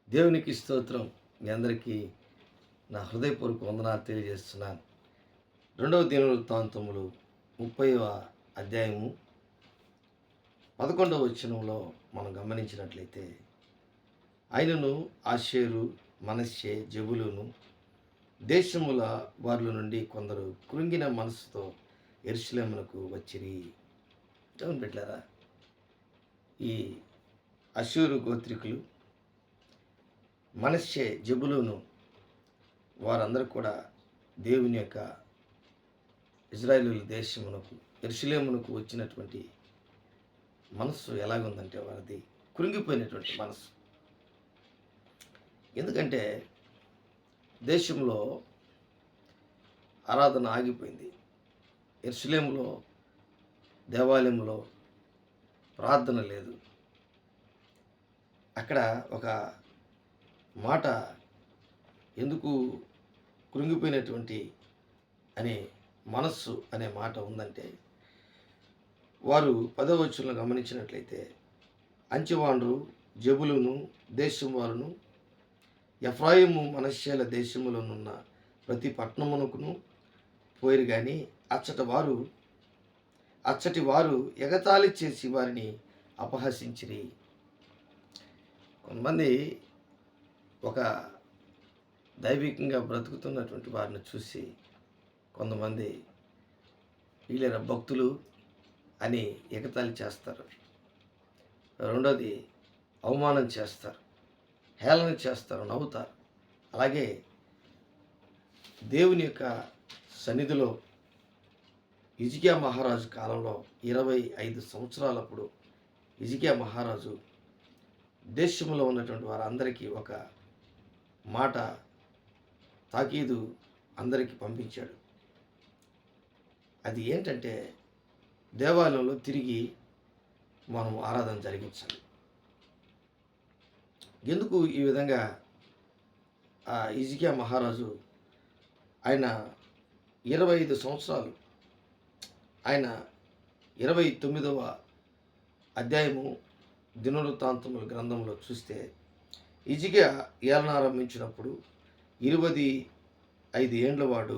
దేవునికి స్తోత్రం. మీ అందరికీ నా హృదయపూర్వక వందనాలు తెలియజేస్తున్నాను. రెండవ దినవృత్తాంతములు 30వ అధ్యాయము 11వ వచనంలో మనం గమనించినట్లయితే, ఆయనను ఆషేరు, మనష్షే, జెబూలూను దేశముల వారిలో నుండి కొందరు కృంగిన మనస్సుతో యెరూషలేమునకు వచ్చిరి. దేవుని బిడ్డలారా, ఈ అష్షూరు గోత్రికులు, మనష్షే, జెబూలూను వారందరూ కూడా దేవుని యొక్క ఇజ్రాయేలీయుల దేశమునకు యెరూషలేమునకు వచ్చినటువంటి మనస్సు ఎలాగుందంటే వారిది కృంగిపోయినటువంటి మనస్సు. ఎందుకంటే దేశంలో ఆరాధన ఆగిపోయింది. యెరూషలేములో దేవాలయంలో ప్రార్థన లేదు. అక్కడ ఒక మాట ఎందుకు కృంగిపోయినటువంటి అనే మనస్సు అనే మాట ఉందంటే, వారు 10వ వచనంలో గమనించినట్లయితే, అంచెవాండ్రు, జెబూలూను దేశం వారును ఎఫ్రాయిము, మనష్షేల దేశములోనున్న ప్రతి పట్టణమునకును పోయిరు గాని అచ్చటి వారు ఎగతాళి చేసి వారిని అపహసించిరి. కొంతమంది ఒక దైవికంగా బ్రతుకుతున్నటువంటి వారిని చూసి కొంతమంది వీళ్ళ భక్తులు అని ఎగతాళి చేస్తారు. రెండోది అవమానం చేస్తారు, హేళన చేస్తారు, నవ్వుతారు. అలాగే దేవుని యొక్క సన్నిధిలో హిజ్కియా మహారాజు కాలంలో 25 సంవత్సరాలప్పుడు హిజ్కియా మహారాజు దేశంలో ఉన్నటువంటి వారందరికీ ఒక మాట తాకీదు అందరికీ పంపించాడు. అది ఏంటంటే, దేవాలయంలో తిరిగి మనం ఆరాధన జరిగించాలి. ఎందుకు ఈ విధంగా హిజ్కియా మహారాజు ఆయన 25 సంవత్సరాలు ఆయన 29వ అధ్యాయము దినవృత్తాంతముల గ్రంథంలో చూస్తే, హిజ్కియా ఏలన ఆరంభించినప్పుడు 25 ఏండ్ల వాడు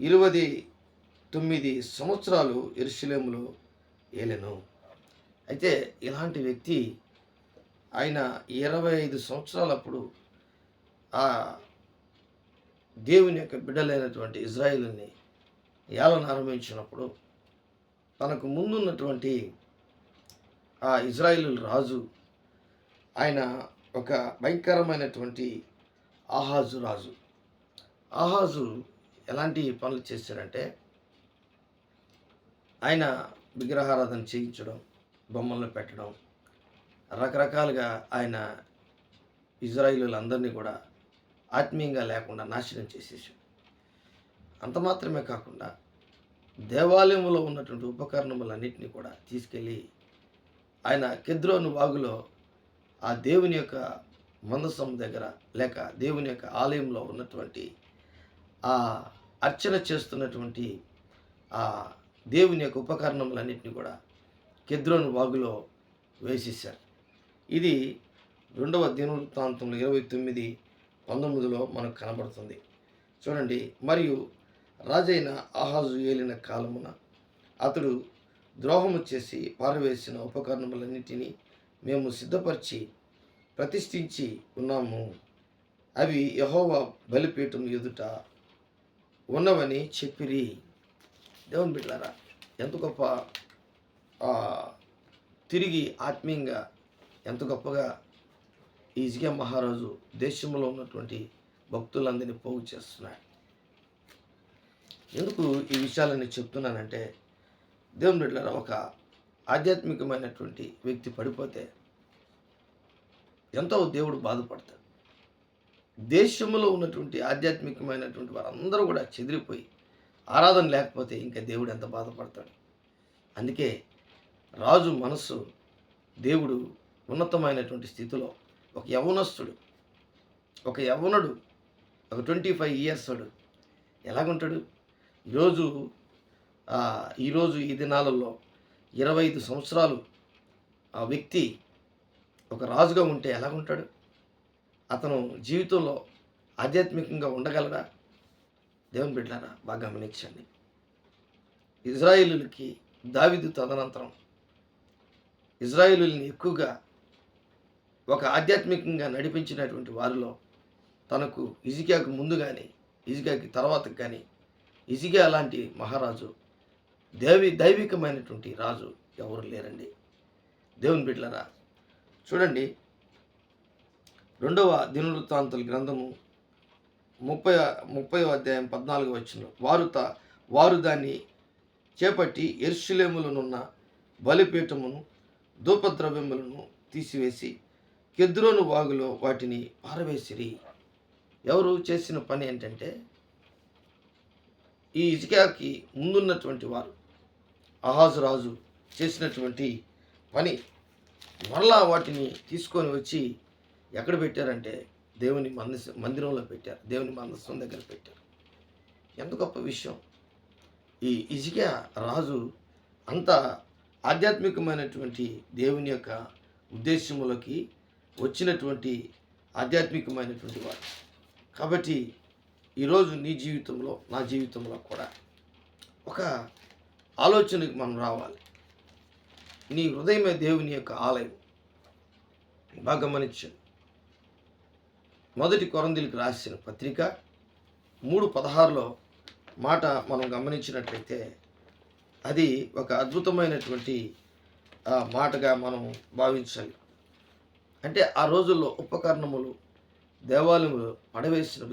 29 సంవత్సరాలు యెరూషలేములో ఏలెను. అయితే ఇలాంటి వ్యక్తి ఆయన 25 సంవత్సరాలప్పుడు ఆ దేవుని యొక్క బిడ్డలైనటువంటి ఇజ్రాయేలుని ఏలన ఆరంభించినప్పుడు, తనకు ముందున్నటువంటి ఆ ఇజ్రాయేలు రాజు ఆయన ఒక భయంకరమైనటువంటి ఆహాజు రాజు. ఆహాజు ఎలాంటి పనులు చేశాడంటే, ఆయన విగ్రహారాధన చేయించడం, బొమ్మలను పెట్టడం, రకరకాలుగా ఆయన ఇజ్రాయేలీయులందరినీ కూడా ఆత్మీయంగా లేకుండా నాశనం చేసేసాడు. అంత మాత్రమే కాకుండా దేవాలయంలో ఉన్నటువంటి ఉపకరణములన్నింటినీ కూడా తీసుకెళ్ళి ఆయన కెద్రోను వాగులో ఆ దేవుని యొక్క మందసం దగ్గర, లేక దేవుని యొక్క ఆలయంలో ఉన్నటువంటి ఆ అర్చన చేస్తున్నటువంటి ఆ దేవుని యొక్క ఉపకరణములన్నింటినీ కూడా కెద్రోను వాగులో వేసేశారు. ఇది 2వ దినవృత్తాంతంలో 29:19లో మనకు కనబడుతుంది. చూడండి, మరియు రాజైన ఆహాజు ఏలిన కాలమున అతడు ద్రోహము చేసి పారవేసిన ఉపకరణములన్నింటినీ మేము సిద్ధపరిచి ప్రతిష్ఠించి ఉన్నాము. అవి యెహోవా బలిపీఠం ఎదుట ఉన్నవని చెప్పిరి. దేవుని బిడ్డలారా, ఎంత గొప్ప తిరిగి ఆత్మీయంగా ఎంత గొప్పగా ఈ హిజ్కియా మహారాజు దేశంలో ఉన్నటువంటి భక్తులందరినీ పోగు చేస్తున్నాడు. ఎందుకు ఈ విషయాలన్నీ చెప్తున్నానంటే, దేవుని బిడ్డలారా, ఒక ఆధ్యాత్మికమైనటువంటి వ్యక్తి పడిపోతే ఎంతో దేవుడు బాధపడతాడు. దేశంలో ఉన్నటువంటి ఆధ్యాత్మికమైనటువంటి వారందరూ కూడా చెదిరిపోయి ఆరాధన లేకపోతే ఇంకా దేవుడు ఎంత బాధపడతాడు. అందుకే రాజు మనస్సు దేవుడు ఉన్నతమైనటువంటి స్థితిలో ఒక యవ్వనస్తుడు, ఒక యవ్వనుడు, ఒక 25 ఇయర్స్ వాడు ఎలాగుంటాడు? ఈరోజు ఈ దినాలలో 25 సంవత్సరాలు ఆ వ్యక్తి ఒక రాజుగా ఉంటే ఎలాగుంటాడు? అతను జీవితంలో ఆధ్యాత్మికంగా ఉండగలడా? దేవుని బిడ్డలారా బాగా గమనించండి. ఇజ్రాయేలులకి దావీదు తదనంతరం ఇజ్రాయేలుల్ని ఎక్కువగా ఒక ఆధ్యాత్మికంగా నడిపించినటువంటి వారిలో తనకు హిజ్కియాకు ముందు కానీ హిజ్కియాకి తర్వాత కానీ హిజ్కియా లాంటి మహారాజు దైవికమైనటువంటి రాజు ఎవరు లేరండి. దేవుని బిడ్డలారా చూడండి, 2వ దినవృత్తాంతాల గ్రంథము 30వ అధ్యాయం 14వ వచనం, వారు దాన్ని చేపట్టి యెరూషలేములోనున్న బలిపీఠమును ధూపద్రవ్యములను తీసివేసి కెద్రోను వాగులో వాటిని పారవేసిరి. ఎవరు చేసిన పని ఏంటంటే, ఈ హిజ్కియాకి ముందున్నటువంటి వారు ఆహాజు రాజు చేసినటువంటి పని మరలా వాటిని తీసుకొని వచ్చి ఎక్కడ పెట్టారంటే దేవుని మందిరంలో పెట్టారు, దేవుని మందసం దగ్గర పెట్టారు. ఎంత గొప్ప విషయం! ఈ హిజ్కియా రాజు అంత ఆధ్యాత్మికమైనటువంటి దేవుని యొక్క ఉద్దేశములోకి వచ్చినటువంటి ఆధ్యాత్మికమైనటువంటి వాడు. కాబట్టి ఈరోజు నీ జీవితంలో నా జీవితంలో కూడా ఒక ఆలోచనకి మనం రావాలి. నీ హృదయమే దేవుని యొక్క ఆలయం. బాగా గమనించండి. 1 కొరింథీయులకు రాసిన పత్రిక 3:16లో మాట మనం గమనించినట్లయితే అది ఒక అద్భుతమైనటువంటి మాటగా మనం భావించాలి. అంటే ఆ రోజుల్లో ఉపకరణములు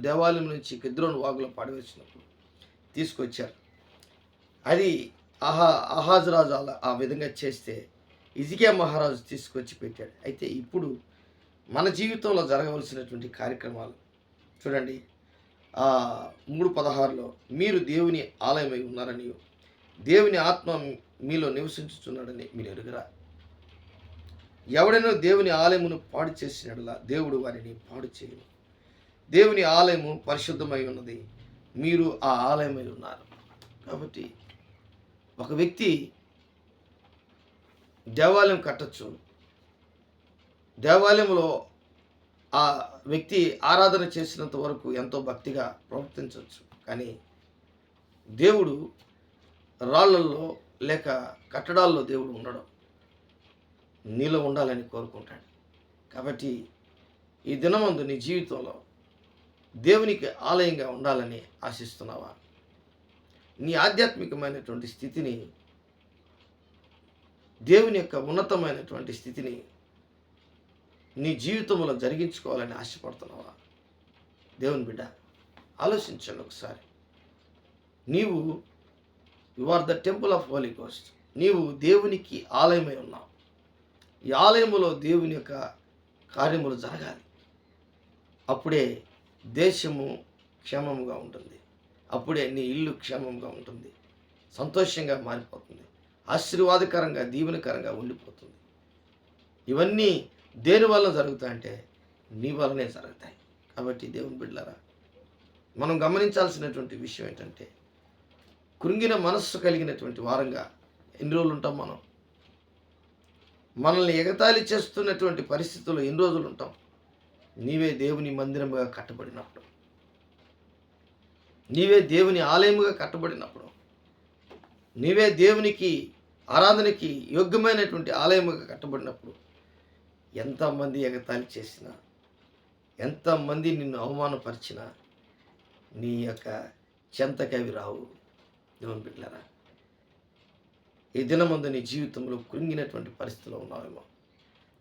దేవాలయం నుంచి కెద్రోను వాగులో పడవేసినప్పుడు తీసుకొచ్చారు. అది ఆహాజు రాజు ఆ విధంగా చేస్తే హిజ్కియా మహారాజు తీసుకొచ్చి పెట్టాడు. అయితే ఇప్పుడు మన జీవితంలో జరగవలసినటువంటి కార్యక్రమాలు చూడండి. 3:16లో మీరు దేవుని ఆలయమై ఉన్నారని, దేవుని ఆత్మ మీలో నివసించుచున్నాడని మీరు ఎరుగరా? ఎవడైనా దేవుని ఆలయమును పాడు చేసినట్లా దేవుడు వారిని పాడు చేయను. దేవుని ఆలయము పరిశుద్ధమై ఉన్నది, మీరు ఆ ఆలయమై ఉన్నారు. కాబట్టి ఒక వ్యక్తి దేవాలయం కట్టచ్చు, దేవాలయంలో ఆ వ్యక్తి ఆరాధన చేసినంత వరకు ఎంతో భక్తిగా ప్రవర్తించవచ్చు. కానీ దేవుడు రాళ్ళల్లో లేక కట్టడాల్లో దేవుడు ఉండడం, నీలో ఉండాలని కోరుకుంటాడు. కాబట్టి ఈ దినమందు నీ జీవితంలో దేవునికి ఆలయంగా ఉండాలని ఆశిస్తున్నావా? నీ ఆధ్యాత్మికమైనటువంటి స్థితిని, దేవుని యొక్క ఉన్నతమైనటువంటి స్థితిని నీ జీవితంలో జరిగించుకోవాలని ఆశపడుతున్నావా? దేవుని బిడ్డ ఆలోచించండి ఒకసారి. You are the temple of holy ghost. నీవు దేవునికి ఆలయమై ఉన్నావు. ఈ ఆలయములో దేవుని యొక్క కార్యములు జరగాలి. అప్పుడే దేశము క్షేమముగా ఉంటుంది, అప్పుడే నీ ఇల్లు క్షేమంగా ఉంటుంది, సంతోషంగా మారిపోతుంది, ఆశీర్వాదకరంగా దీవెనకరంగా ఉండిపోతుంది. ఇవన్నీ దేని వల్ల జరుగుతాయంటే నీ వల్లనే జరుగుతాయి. కాబట్టి దేవుని బిడ్డలారా, మనం గమనించాల్సినటువంటి విషయం ఏంటంటే, కృంగిన మనస్సు కలిగినటువంటి వారంగా ఎన్ని రోజులు ఉంటాం మనం? మనల్ని ఎగతాళి చేస్తున్నటువంటి పరిస్థితుల్లో ఎన్ని రోజులు ఉంటాం? నీవే దేవుని మందిరముగా కట్టబడినప్పుడు, నీవే దేవుని ఆలయముగా కట్టబడినప్పుడు, నీవే దేవునికి ఆరాధనకి యోగ్యమైనటువంటి ఆలయముగా కట్టబడినప్పుడు ఎంతమంది ఎగతాళి చేసినా, ఎంతమంది నిన్ను అవమానపరిచినా నీ యొక్క చెంతకి అవి రావు. దేవుని బిడ్డలారా, ఈ దినమందు నీ జీవితంలో కృంగినటువంటి పరిస్థితిలో ఉన్నావేమో,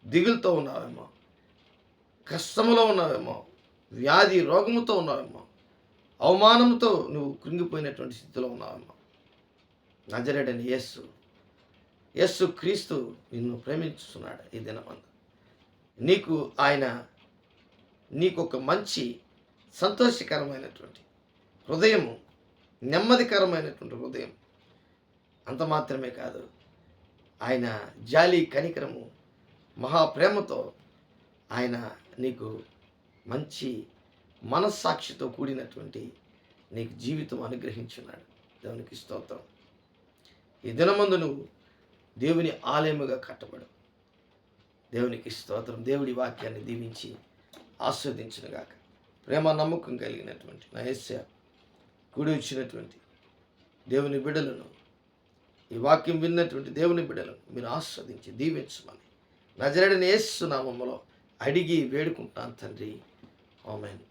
దిగులుతో ఉన్నావేమో, కష్టములో ఉన్నావేమో, వ్యాధి రోగముతో ఉన్నావేమో, అవమానంతో నువ్వు కృంగిపోయినటువంటి స్థితిలో ఉన్నావేమో. నజరేయుడైన యేసు క్రీస్తు నిన్ను ప్రేమించుతున్నాడు. ఈ దినమందు నీకు ఒక మంచి సంతోషకరమైనటువంటి హృదయము, నెమ్మదికరమైనటువంటి హృదయం. అంత మాత్రమే కాదు, ఆయన జాలి కనికరము మహాప్రేమతో ఆయన నీకు మంచి మనస్సాక్షితో కూడినటువంటి నీకు జీవితం అనుగ్రహించున్నాడు. దేవునికి స్తోత్రం. ఈ దినమందు నువ్వు దేవుని ఆలయముగా కట్టబడు. దేవునికి స్తోత్రం. దేవుడి వాక్యాన్ని దీవించి ఆస్వాదించునుగాక. ప్రేమ నమ్మకం కలిగినటువంటి నా యేసయ్య కూడి వచ్చినటువంటి దేవుని బిడ్డలను, ఈ వాక్యం విన్నటువంటి దేవుని బిడ్డలను మీరు ఆస్వాదించి దీవించమని నజరేయుడైన యేసు నామములో అడిగి వేడుకుంటాను తండ్రి. ఆమేన్.